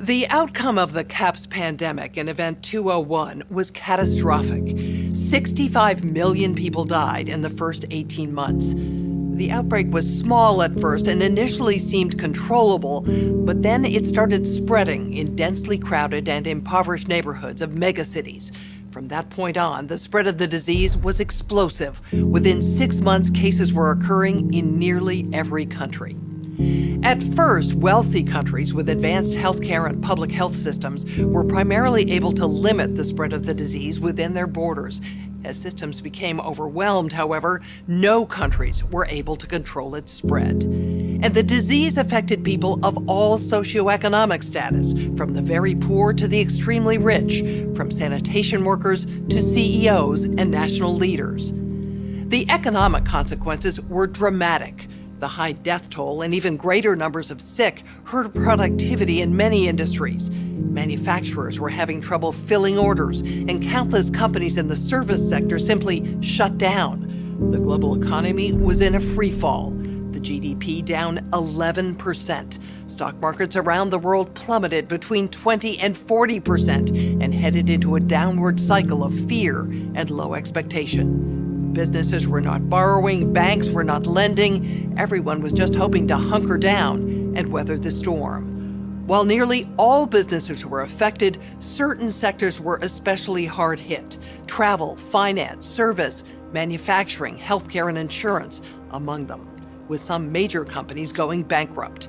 The outcome of the CAPS pandemic in Event 201 was catastrophic. 65 million people died in the first 18 months. The outbreak was small at first and initially seemed controllable, but then it started spreading in densely crowded and impoverished neighborhoods of megacities. From that point on, the spread of the disease was explosive. Within 6 months, cases were occurring in nearly every country. At first, wealthy countries with advanced healthcare and public health systems were primarily able to limit the spread of the disease within their borders. As systems became overwhelmed, however, no countries were able to control its spread. And the disease affected people of all socioeconomic status, from the very poor to the extremely rich, from sanitation workers to CEOs and national leaders. The economic consequences were dramatic. The high death toll and even greater numbers of sick hurt productivity in many industries. Manufacturers were having trouble filling orders, and countless companies in the service sector simply shut down. The global economy was in a free fall. The GDP down 11%. Stock markets around the world plummeted between 20 and 40% and headed into a downward cycle of fear and low expectation. Businesses were not borrowing, banks were not lending. Everyone was just hoping to hunker down and weather the storm. While nearly all businesses were affected, certain sectors were especially hard hit. Travel, finance, service, manufacturing, healthcare, and insurance among them, with some major companies going bankrupt.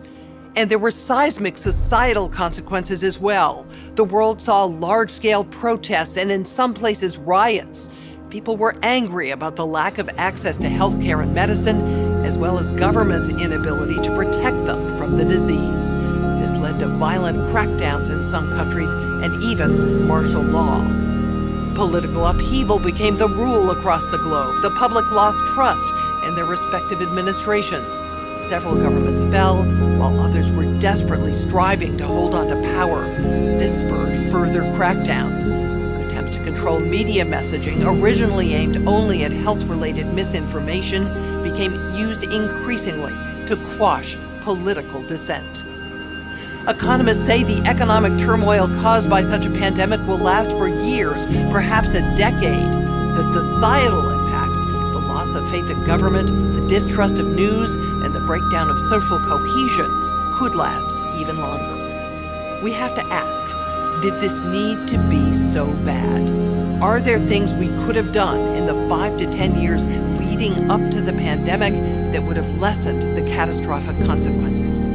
And there were seismic societal consequences as well. The world saw large-scale protests and in some places riots. People were angry about the lack of access to healthcare and medicine, as well as government's inability to protect them from the disease. This led to violent crackdowns in some countries and even martial law. Political upheaval became the rule across the globe. The public lost trust in their respective administrations. Several governments fell, while others were desperately striving to hold on to power. This spurred further crackdowns. Attempts to control media messaging, originally aimed only at health-related misinformation, became used increasingly to quash political dissent. Economists say the economic turmoil caused by such a pandemic will last for years, perhaps a decade. The societal impacts, the loss of faith in government, the distrust of news, and the breakdown of social cohesion could last even longer. We have to ask, did this need to be so bad? Are there things we could have done in the 5 to 10 years leading up to the pandemic that would have lessened the catastrophic consequences?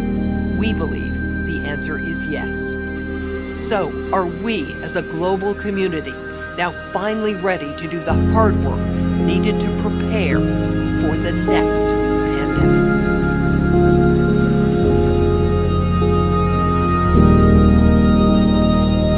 We believe the answer is yes. So, are we as a global community now finally ready to do the hard work needed to prepare